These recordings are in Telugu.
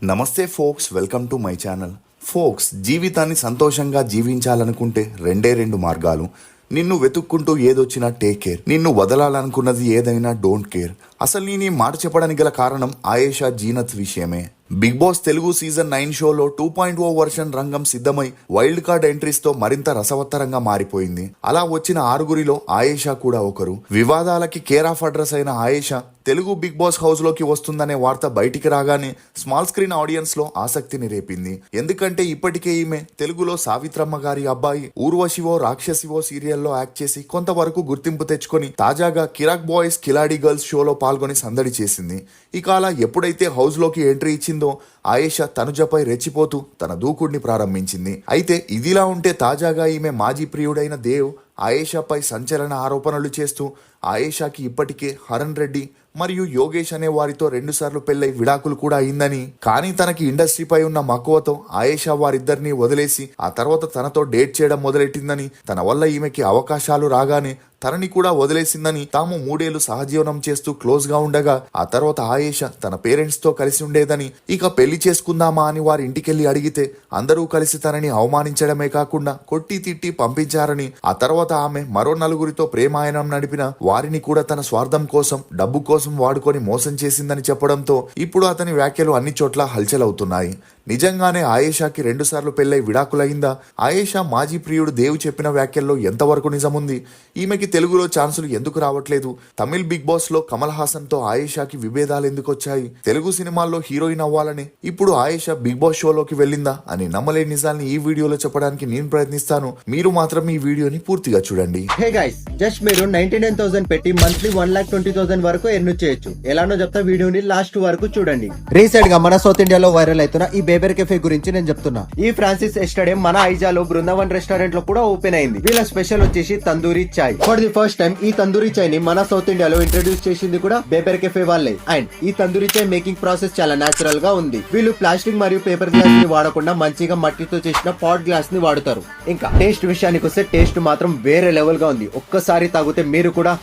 నమస్తే folks, welcome to my channel. Folks, జీవితాన్ని సంతోషంగా జీవించాలనుకుంటే రెండు మార్గాలు. నిన్ను వెతుక్కుంటూ ఏదొచ్చినా టేక్ కేర్, నిన్ను వదలాలనుకున్నది ఏదైనా డోంట్ కేర్. అసలు నేను ఈ మాట చెప్పడానికి గల కారణం ఆయేషా జీనత్ విషయమే. బిగ్ బాస్ తెలుగు సీజన్ 9 షోలో 2.0 వర్షన్ రంగం సిద్ధమై వైల్డ్ కార్డ్ ఎంట్రీస్ తో మరింత రసవత్తరంగా మారిపోయింది. అలా వచ్చిన 6గురిలో ఆయేషా కూడా ఒకరు. వివాదాలకి కేర్ ఆఫ్ అడ్రస్ అయిన Ayesha Telugu Bigg Boss house లోకి వస్తుందనే వార్త బయటికి రాగానే స్మాల్ స్క్రీన్ ఆడియన్స్ లో ఆసక్తిని రేపింది. ఎందుకంటే ఇప్పటికే ఈమె తెలుగులో సావిత్రమ్మ గారి అబ్బాయి ఊర్వశివో రాక్షసివో సీరియల్లో యాక్ట్ చేసి కొంతవరకు గుర్తింపు తెచ్చుకొని తాజాగా కిరాక్ బాయ్స్ కిలాడి గర్ల్స్ షోలో పాల్గొని సందడి చేసింది. ఇక అలా ఎప్పుడైతే హౌస్ లోకి ఎంట్రీ ఇచ్చిందో ఆయేషా తనుజపై రెచ్చిపోతూ తన దూకుడిని ప్రారంభించింది. అయితే ఇదిలా ఉంటే తాజాగా ఈమె మాజీ ప్రియుడైన దేవ్ ఆయేషాపై సంచలన ఆరోపణలు చేస్తూ ఆయేషాకి ఇప్పటికే హరణ్ రెడ్డి మరియు యోగేష్ అనే వారితో 2 సార్లు పెళ్లై విడాకులు కూడా అయిందని, కానీ తనకి ఇండస్ట్రీపై ఉన్న మక్కువతో ఆయేషా వారిద్దరిని వదిలేసి ఆ తర్వాత తనతో డేట్ చేయడం మొదలెట్టిందని, తన వల్ల ఈమెకి అవకాశాలు రాగానే తనని కూడా వదిలేసిందని, తాము 3 ఏళ్లు సహజీవనం చేస్తూ క్లోజ్ గా ఉండగా ఆ తర్వాత ఆయేషా తన పేరెంట్స్ తో కలిసి ఉండేదని, ఇక పెళ్లి చేసుకుందామా అని వారి ఇంటికెళ్లి అడిగితే అందరూ కలిసి తనని అవమానించడమే కాకుండా కొట్టి తిట్టి పంపించారని, ఆ తర్వాత ఆమె మరో 4గురితో ప్రేమాయణం నడిపిన వారిని కూడా తన స్వార్థం కోసం, డబ్బు కోసం వాడుకొని మోసం చేసిందని చెప్పడంతో ఇప్పుడు అతని వ్యాఖ్యలు అన్ని చోట్ల హల్చల్ అవుతున్నాయి. నిజంగానే ఆయేషాకి 2 సార్లు పెళ్లై విడాకులైందా? ఆయేషా మాజీ ప్రియుడు దేవ్ చెప్పిన వ్యాఖ్యల్లో ఎంతవరకు నిజముంది? ఈమెకి తెలుగులో ఛాన్సులు ఎందుకు రావట్లేదు? తమిళ్ బిగ్ బాస్ లో కమల్ హాసన్ తో ఆయేషాకి విభేదాలు ఎందుకు వచ్చాయి? తెలుగు సినిమాల్లో హీరోయిన్ అవ్వాలని ఇప్పుడు ఆయేషా బిగ్ బాస్ షోలోకి వెళ్ళిందా అని నమ్మలేని నిజాల్ని ఈ వీడియోలో చెప్పడానికి నేను ప్రయత్నిస్తాను. మీరు మాత్రం ఈ వీడియోని పూర్తిగా చూడండి. హే గైస్, జస్ట్ మీరు 99,000 పెట్టి మంత్లీ 1,20,000 వరకు ఎర్న్ చేయొచ్చు. ఎలానో చెప్తా, వీడియోని లాస్ట్ వరకు చూడండి. రీసెంట్ గా మన సౌత్ ఇండియాలో వైరల్ అవుతున్న ఈ బేబర్ కెఫే గురించి నేను చెప్తున్నా. ఈ ఫ్రాన్సిస్ ఎస్టేడియం మన ఐజాలో బృందావన్ రెస్టారెంట్ లో కూడా ఓపెన్ అయింది. వీళ్ళ స్పెషల్ వచ్చేసి తందూరి చాయ్. ఫర్ ది ఫస్ట్ టైం ఈ తందూరి చాయ్ ని మన సౌత్ ఇండియాలో ఇంట్రడ్యూస్ చేసింది కూడా బేబర్ కెఫే వాళ్ళే. అండ్ ఈ తందూరి చాయ్ మేకింగ్ ప్రాసెస్ చాలా నేచురల్ గా ఉంది. వీళ్ళు ప్లాస్టిక్ మరియు పేపర్ గ్లాస్ ని వాడకుండా మంచిగా మట్టితో చేసిన పాట్ గ్లాస్ ని వాడుతారు. ఇంకా టేస్ట్ విషయానికి వస్తే టేస్ట్ మాత్రం వేరే లెవెల్ గా ఉంది. ఒక్కసారి తాగితే మీరు కూడా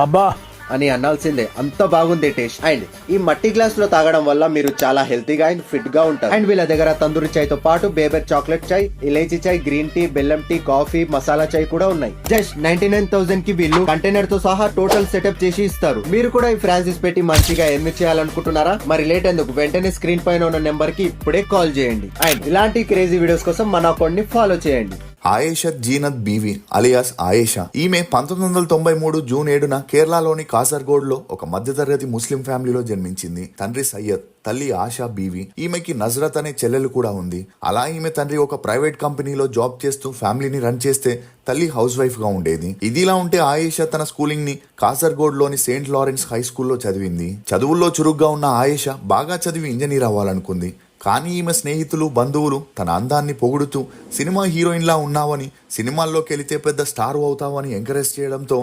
అబ్బా అని అనాల్సిందే, అంత బాగుంది టేస్ట్. అండ్ ఈ మట్టి గ్లాస్ లో తాగడం వల్ల మీరు చాలా హెల్తీగా అండ్ ఫిట్ గా ఉంటారు. అండ్ వీళ్ళ దగ్గర తందూరి చాయ్ తో పాటు బేబర్ చాక్లెట్ చాయ్, ఇలైచీ చాయ్, గ్రీన్ టీ, బెల్లం టీ, కాఫీ, మసాలా చాయ్ కూడా ఉన్నాయి. జస్ట్ 99,000 కి వీళ్ళు కంటైనర్ తో సహా టోటల్ సెటప్ చేసి ఇస్తారు. మీరు కూడా ఈ ఫ్రాన్సిస్ పెట్టి మంచిగా ఎర్న్ చేయాలనుకుంటున్నారా? మరి లేట్ ఎందుకు, వెంటనే స్క్రీన్ పైన ఉన్న నెంబర్ కి ఇప్పుడే కాల్ చేయండి. అండ్ ఇలాంటి క్రేజీ వీడియోస్ కోసం మన అకౌంట్ ని ఫాలో చేయండి. Ayesha Zeenat BV alias Ayesha. ఈమె 1993 జూన్ 7న కేరళలోని కాసర్గోడ్ లో ఒక మధ్యతరగతి ముస్లిం ఫ్యామిలీలో జన్మించింది. తండ్రి సయ్యద్, తల్లి ఆషా బీవి. ఈమెకి నజరత్ అనే చెల్లెలు కూడా ఉంది. అలా ఈమె తండ్రి ఒక ప్రైవేట్ కంపెనీలో జాబ్ చేస్తూ ఫ్యామిలీని రన్ చేస్తే తల్లి హౌస్ వైఫ్ గా ఉండేది. ఇదిలా ఉంటే ఆయేషా తన స్కూలింగ్ ని కాసర్గోడ్ లోని సెయింట్ లారెన్స్ హై స్కూల్లో చదివింది. చదువుల్లో చురుగ్గా ఉన్న ఆయేషా బాగా చదివి ఇంజనీర్ అవ్వాలనుకుంది. కానీ ఈమె స్నేహితులు, బంధువులు తన అందాన్ని పొగుడుతూ సినిమా హీరోయిన్లా ఉన్నావని, సినిమాల్లోకి వెళితే పెద్ద స్టార్ అవుతావని ఎంకరేజ్ చేయడంతో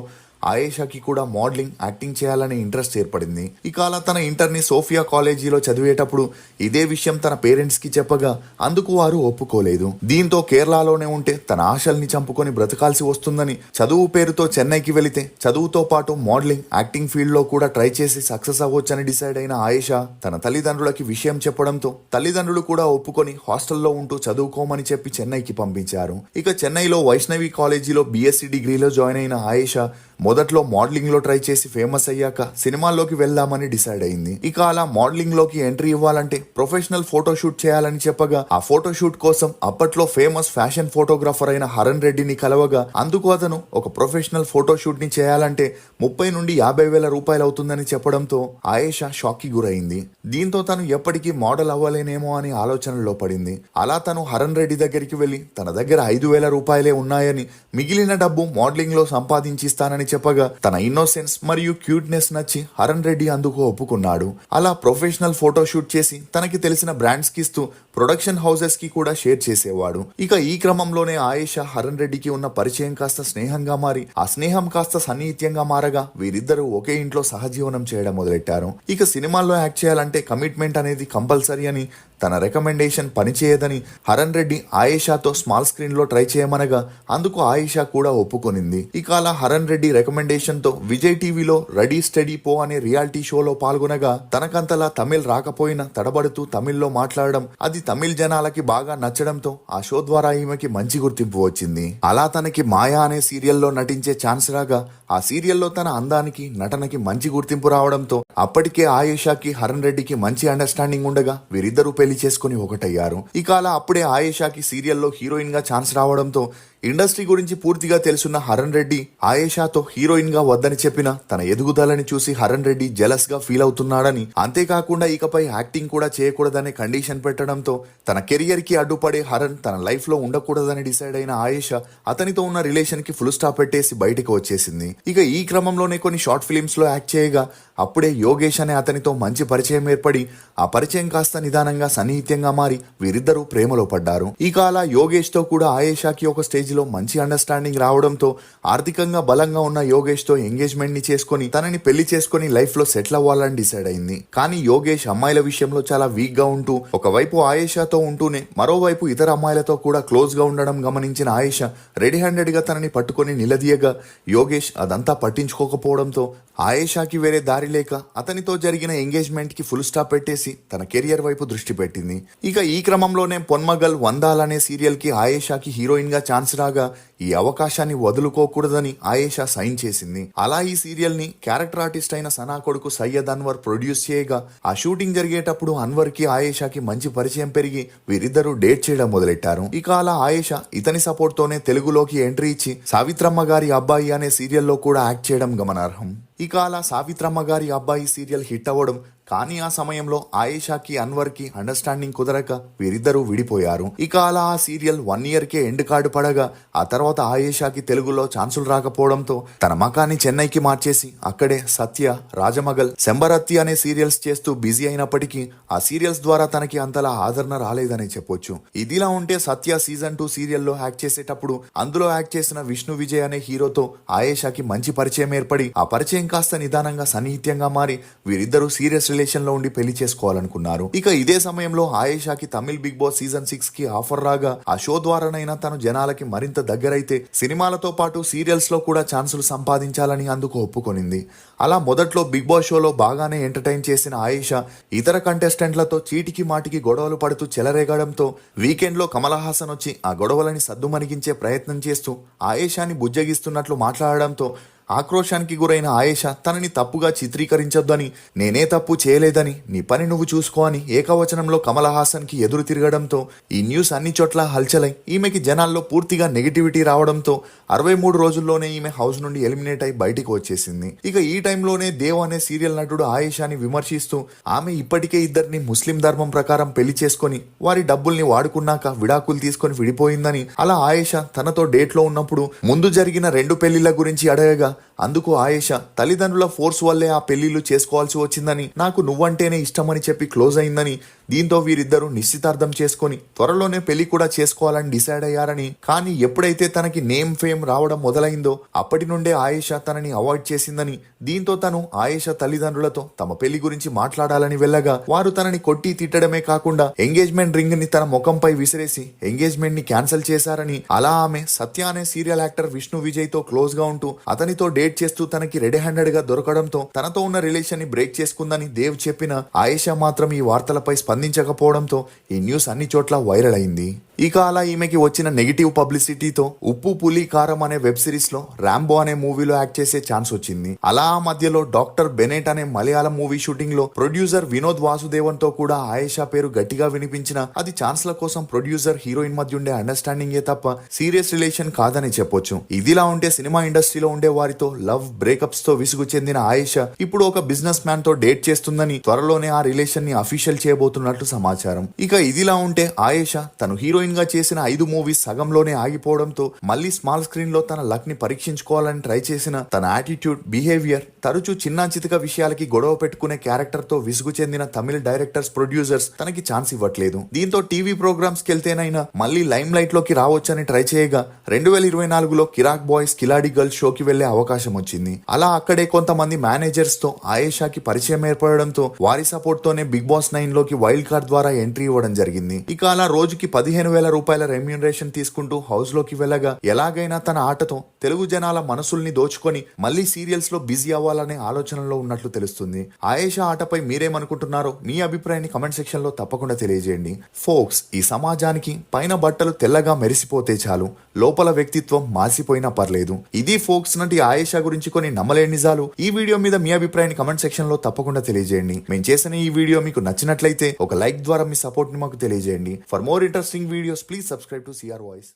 ఆయేషాకి కూడా మోడలింగ్, యాక్టింగ్ చేయాలనే ఇంట్రెస్ట్ ఏర్పడింది. ఇక అలా తన ఇంటర్ని సోఫియా కాలేజీలో చదివేటప్పుడు ఇదే విషయం తన పేరెంట్స్ కి చెప్పగా అందుకు వారు ఒప్పుకోలేదు. దీంతో కేరళలోనే ఉంటే తన ఆశల్ని చంపుకొని బ్రతకాల్సి వస్తుందని చదువు పేరుతో చెన్నైకి వెళితే చదువుతో పాటు మోడలింగ్, యాక్టింగ్ ఫీల్డ్ లో కూడా ట్రై చేసి సక్సెస్ అవ్వొచ్చని డిసైడ్ అయిన ఆయేషా తన తల్లిదండ్రులకి విషయం చెప్పడంతో తల్లిదండ్రులు కూడా ఒప్పుకొని హాస్టల్లో ఉంటూ చదువుకోమని చెప్పి చెన్నైకి పంపించారు. ఇక చెన్నైలో వైష్ణవి కాలేజీలో బీఎస్సీ డిగ్రీలో జాయిన్ అయిన ఆయేషా మొదట్లో మోడలింగ్ లో ట్రై చేసి ఫేమస్ అయ్యాక సినిమాల్లోకి వెళ్దామని డిసైడ్ అయింది. ఇక అలా మోడలింగ్ లోకి ఎంట్రీ ఇవ్వాలంటే ప్రొఫెషనల్ ఫోటోషూట్ చేయాలని చెప్పగా ఆ ఫోటోషూట్ కోసం అప్పట్లో ఫేమస్ ఫ్యాషన్ ఫోటోగ్రాఫర్ అయిన హరణ్ రెడ్డిని కలవగా అందుకు అతను ఒక ప్రొఫెషనల్ ఫోటోషూట్ ని చేయాలంటే 30 నుండి 50,000 రూపాయలు అవుతుందని చెప్పడంతో ఆయేషా షాక్ కి గురైంది. దీంతో తను ఎప్పటికీ మోడల్ అవ్వలేనేమో అని ఆలోచనలో పడింది. అలా తను హరణ్ రెడ్డి దగ్గరికి వెళ్లి తన దగ్గర 5,000 రూపాయలే ఉన్నాయని, మిగిలిన డబ్బు మోడలింగ్ లో సంపాదించిస్తానని చెప్పగా తన ఇన్నోసెన్స్ మరియు క్యూట్నెస్ నచ్చి హరణ్ రెడ్డి అందుకు ఒప్పుకున్నాడు. అలా ప్రొఫెషనల్ ఫోటోషూట్ చేసి తనకి తెలిసిన బ్రాండ్స్ కి ఇస్తూ ప్రొడక్షన్ హౌసెస్ కి కూడా షేర్ చేసేవాడు. ఇక ఈ క్రమంలోనే ఆయేషా హరణ్ రెడ్డికి ఉన్న పరిచయం కాస్త స్నేహంగా మారి ఆ స్నేహం కాస్త సన్నిహిత్యంగా మారగా వీరిద్దరూ ఒకే ఇంట్లో సహజీవనం చేయడం మొదలెట్టారు. ఇక సినిమాల్లో యాక్ట్ చేయాలంటే కమిట్మెంట్ అనేది కంపల్సరీ అని, తన రికమెండేషన్ పనిచేయదని హరణ్ రెడ్డి ఆయేషాతో స్మాల్ స్క్రీన్ లో ట్రై చేయమనగా అందుకు ఆయేషా కూడా ఒప్పుకొనింది. ఇక అలా హరణ్ రెడ్డి రికమెండేషన్ తో విజయ్ టీవీలో రెడీ స్టడీ పో అనే రియాలిటీ షోలో పాల్గొనగా తనకంతలా తమిళ్ రాకపోయినా తడబడుతూ తమిళ్లో మాట్లాడడం అది తమిళ్ జనాలకి బాగా నచ్చడంతో ఆ షో ద్వారా ఈమెకి మంచి గుర్తింపు వచ్చింది. అలా తనకి మాయా అనే సీరియల్లో నటించే ఛాన్స్ రాగా ఆ సీరియల్లో తన అందానికి నటనకి మంచి గుర్తింపు రావడంతో అప్పటికే ఆయేషాకి హరణ్ రెడ్డికి మంచి అండర్స్టాండింగ్ ఉండగా వీరిద్దరూ పెళ్లి చేసుకుని ఒకటయ్యారు. ఇక అలా అప్పుడే ఆయేషాకి సీరియల్లో హీరోయిన్ గా ఛాన్స్ రావడంతో ఇండస్ట్రీ గురించి పూర్తిగా తెలుసున్న హరణ్ రెడ్డి ఆయేషాతో హీరోయిన్ గా వద్దని చెప్పినా తన ఎదుగుదలని చూసి హరణ్ రెడ్డి జెలస్ గా ఫీల్ అవుతున్నాడని, అంతేకాకుండా ఇకపై యాక్టింగ్ కూడా చేయకూడదనే కండిషన్ పెట్టడంతో తన కెరియర్ కి అడ్డుపడే హరణ్ తన లైఫ్ లో ఉండకూడదని డిసైడ్ అయిన ఆయేషా అతనితో ఉన్న రిలేషన్ కి ఫుల్ స్టాప్ పెట్టేసి బయటకు వచ్చేసింది. ఇక ఈ క్రమంలోనే కొన్ని షార్ట్ ఫిలిమ్స్ లో యాక్ట్ చేయగా అప్పుడే యోగేష్ అనే అతనితో మంచి పరిచయం ఏర్పడి ఆ పరిచయం కాస్త నిదానంగా సన్నిహిత్యంగా మారి వీరిద్దరూ ప్రేమలో పడ్డారు. ఇక అలా యోగేష్ తో కూడా ఆయేషాకి ఒక స్టేజ్ లో మంచి అండర్స్టాండింగ్ రావడంతో ఆర్థికంగా బలంగా ఉన్న యోగేష్ తో ఎంగేజ్మెంట్ ని చేసుకుని తనని పెళ్లి చేసుకుని లైఫ్ లో సెటిల్ అవ్వాలని డిసైడ్ అయింది. కానీ యోగేష్ అమ్మాయిల విషయంలో చాలా వీక్ గా ఉంటూ ఒకవైపు ఆయేషాతో ఉంటూనే మరోవైపు ఇతర అమ్మాయిలతో కూడా క్లోజ్ గా ఉండడం గమనించిన ఆయేషా రెడీ హ్యాండెడ్ గా తనని పట్టుకుని నిలదీయగా యోగేష్ అదంతా పట్టించుకోకపోవడంతో ఆయేషాకి వేరే దారి లేక అతనితో జరిగిన ఎంగేజ్మెంట్ కి ఫుల్ స్టాప్ పెట్టేసి తన కెరియర్ వైపు దృష్టి పెట్టింది. ఇక ఈ క్రమంలోనే పొన్మగల్ వందాల్ అనే సీరియల్ కి ఆయేషాకి హీరోయిన్ గా ఛాన్స్ రాగా ఈ అవకాశాన్ని వదులుకోకూడదని ఆయేషా సైన్ చేసింది. అలా ఈ సీరియల్ ని క్యారెక్టర్ ఆర్టిస్ట్ అయిన సనా కొడుకు సయ్యద్ అన్వర్ ప్రొడ్యూస్ చేయగా ఆ షూటింగ్ జరిగేటప్పుడు అన్వర్ కి ఆయేషాకి మంచి పరిచయం పెరిగి వీరిద్దరూ డేట్ చేయడం మొదలెట్టారు. ఇక అలా ఆయేషా ఇతని సపోర్ట్ తోనే తెలుగులోకి ఎంట్రీ ఇచ్చి సావిత్రమ్మ గారి అబ్బాయి అనే సీరియల్లో కూడా యాక్ట్ చేయడం గమనార్హం. ఇక అలా సావిత్రమ్మ గారి అబ్బాయి సీరియల్ హిట్ అవ్వడం, కానీ ఆ సమయంలో ఆయేషాకి అన్వర్ కి అండర్స్టాండింగ్ కుదరక వీరిద్దరూ విడిపోయారు. ఇక అలా ఆ సీరియల్ 1 year కే ఎండ్ కార్డు పడగా ఆ తర్వాత ఆయేషాకి తెలుగులో ఛాన్సులు రాకపోవడంతో తన మకాన్ని చెన్నైకి మార్చేసి అక్కడే సత్య, రాజమగల్, శంబరత్తి అనే సీరియల్స్ చేస్తూ బిజీ అయినప్పటికీ ఆ సీరియల్స్ ద్వారా తనకి అంతలా ఆదరణ రాలేదని చెప్పొచ్చు. ఇదిలా ఉంటే సత్య సీజన్ 2 సీరియల్లో యాక్ట్ చేసేటప్పుడు అందులో యాక్ట్ చేసిన విష్ణు విజయ్ అనే హీరోతో ఆయేషాకి మంచి పరిచయం ఏర్పడి ఆ పరిచయం కాస్త నిదానంగా సన్నిహిత్యంగా మారి వీరిద్దరూ సీరియస్ రిలేషన్ లో ఉండి పెళ్లి చేసుకోవాలనుకున్నారు. ఇక ఇదే సమయంలో ఆయేషాకి తమిళ్ బిగ్ బాస్ సీజన్ 6 కి ఆఫర్ రాగా ఆ షో ద్వారానైనా తను జనాలకి మరింత దగ్గరైతే సినిమాలతో పాటు సీరియల్స్ లో కూడా ఛాన్సులు సంపాదించాలని అందుకు ఒప్పుకొనింది. అలా మొదట్లో బిగ్ బాస్ షోలో బాగానే ఎంటర్టైన్ చేసిన ఆయేషా ఇతర కంటెస్టెంట్లతో చీటికి మాటికి గొడవలు పడుతూ చెలరేగడంతో వీకెండ్ లో కమల్ హాసన్ వచ్చి ఆ గొడవలని సద్దుమణిగించే ప్రయత్నం చేస్తూ ఆయేషాని బుజ్జగిస్తున్నట్లు మాట్లాడడంతో ఆక్రోశానికి గురైన ఆయేషా తనని తప్పుగా చిత్రీకరించొద్దని, నేనే తప్పు చేయలేదని, నీ పని నువ్వు చూసుకో అని ఏకవచనంలో కమల్ హాసన్ కి ఎదురు తిరగడంతో ఈ న్యూస్ అన్ని చోట్ల హల్చలై ఈమెకి జనాల్లో పూర్తిగా నెగిటివిటీ రావడంతో 63 రోజుల్లోనే ఈమె హౌస్ నుండి ఎలిమినేట్ అయి బయటికి వచ్చేసింది. ఇక ఈ టైంలోనే దేవ్ అనే సీరియల్ నటుడు ఆయేషాని విమర్శిస్తూ ఆమె ఇప్పటికే ఇద్దరిని ముస్లిం ధర్మం ప్రకారం పెళ్లి చేసుకుని వారి డబ్బుల్ని వాడుకున్నాక విడాకులు తీసుకొని విడిపోయిందని, అలా ఆయేషా తనతో డేట్ లో ఉన్నప్పుడు ముందు జరిగిన 2 పెళ్లిళ్ల గురించి అడగగా అందుకు ఆయేషా తల్లిదండ్రుల ఫోర్స్ వల్లే ఆ పెళ్లిళ్లు చేసుకోవాల్సి వచ్చిందని, నాకు నువ్వంటేనే ఇష్టమని చెప్పి క్లోజ్ అయిందని, దీంతో వీరిద్దరూ నిశ్చితార్థం చేసుకుని త్వరలోనే పెళ్లి కూడా చేసుకోవాలని డిసైడ్ అయ్యారని, కానీ ఎప్పుడైతే తనకి నేమ్ ఫేమ్ రావడం మొదలైందో అప్పటి నుండే ఆయేషా తనని అవాయిడ్ చేసిందని, దీంతో తను ఆయేషా తల్లిదండ్రులతో తమ పెళ్లి గురించి మాట్లాడాలని వెళ్ళగా వారు తనని కొట్టి తిట్టడమే కాకుండా ఎంగేజ్మెంట్ రింగ్ ని తన ముఖంపై విసిరేసి ఎంగేజ్మెంట్ ని క్యాన్సిల్ చేశారని, అలా ఆమె సత్య అనే సీరియల్ యాక్టర్ విష్ణు విజయ్ తో క్లోజ్ గా ఉంటూ అతనితో డేట్ చేస్తూ తనకి రెడీ హ్యాండెడ్ గా దొరకడంతో తనతో ఉన్న రిలేషన్ ని బ్రేక్ చేసుకుందని దేవ్ చెప్పిన ఆయేషా మాత్రం ఈ వార్తలపై స్పందించకపోవడంతో ఈ న్యూస్ అన్ని చోట్ల వైరల్ అయింది. ఇక అలా ఈమెకి వచ్చిన నెగిటివ్ పబ్లిసిటీతో ఉప్పు పులి కారం అనే వెబ్ సిరీస్ లో రాంబో అనే మూవీలో యాక్ట్ చేసే ఛాన్స్ వచ్చింది. అలా ఆ మధ్యలో డాక్టర్ బెనెట్ అనే మలయాళం మూవీ షూటింగ్ లో ప్రొడ్యూసర్ వినోద్ వాసుదేవన్ తో కూడా ఆయేషా పేరు గట్టిగా వినిపించిన అది ఛాన్స్ల కోసం ప్రొడ్యూసర్ హీరోయిన్ మధ్య ఉండే అండర్స్టాండింగ్ ఏ తప్ప సీరియస్ రిలేషన్ కాదని చెప్పొచ్చు. ఇదిలా ఉంటే సినిమా ఇండస్ట్రీలో ఉండే వారితో లవ్ బ్రేకప్స్ తో విసుగు చెందిన ఆయేషా ఇప్పుడు ఒక బిజినెస్ మ్యాన్ తో డేట్ చేస్తుందని, త్వరలోనే ఆ రిలేషన్ ని అఫీషియల్ చేయబోతున్నట్లు సమాచారం. ఇక ఇదిలా ఉంటే ఆయేషా తను హీరోయిన్ గా చేసిన 5 మూవీస్ సగంలోనే ఆగిపోవడంతో మళ్ళీ స్మాల్ స్క్రీన్ లో తన లక్ ని పరీక్షించుకోవాలని ట్రై చేసిన తన యాటిట్యూడ్, బిహేవియర్, తరచూ చిన్న చితక విషయాలకి గొడవ పెట్టుకునే క్యారెక్టర్ తో విసుగు చెందిన తమిళ డైరెక్టర్స్, ప్రొడ్యూసర్స్ తనకి ఛాన్స్ ఇవ్వట్లేదు. దీంతో టీవీ ప్రోగ్రామ్స్ కెళ్తేనైనా మళ్ళీ లైమ్ లైట్ లోకి రావచ్చని ట్రై చేయగా 2024లో కిరాక్ బాయ్స్ కిలాడి గర్ల్స్ షోకి వెళ్లే అవకాశం వచ్చింది. అలా అక్కడే కొంతమంది మేనేజర్స్ తో ఆయేషాకి పరిచయం ఏర్పడడంతో వారి సపోర్ట్ తోనే బిగ్ బాస్ 9 లోకి వైల్డ్ కార్డ్ ద్వారా ఎంట్రీ ఇవ్వడం జరిగింది. ఇక అలా రోజుకి 15,000 30,000 రూపాయల రెమ్యూనరేషన్ తీసుకుంటూ హౌస్ లోకి వెళ్ళగా ఎలాగైనా తన ఆటతో తెలుగు జనాల మనసుల్ని దోచుకొని మళ్ళీ సీరియల్స్ లో బిజీ అవ్వాలనే ఆలోచనలో ఉన్నట్లు తెలుస్తుంది. ఆయేషా ఆటపై మీరేమనుకుంటున్నారో మీ అభిప్రాయాన్ని కమెంట్ సెక్షన్ లో తప్పకుండా తెలియజేయండి. ఫోక్స్, ఈ సమాజానికి పైన బట్టలు తెల్లగా మెరిసిపోతే చాలు, లోపల వ్యక్తిత్వం మాసిపోయినా పర్లేదు. ఇది ఫోక్స్ నటి ఆయేషా గురించి కొన్ని నమ్మలేని నిజాలు. ఈ వీడియో మీద మీ అభిప్రాయాన్ని కమెంట్ సెక్షన్ లో తప్పకుండా తెలియజేయండి. మేము చేసిన ఈ వీడియో మీకు నచ్చినట్లయితే ఒక లైక్ ద్వారా మీ సపోర్ట్ ని మాకు తెలియజేయండి. For more interesting videos please subscribe to CR voice.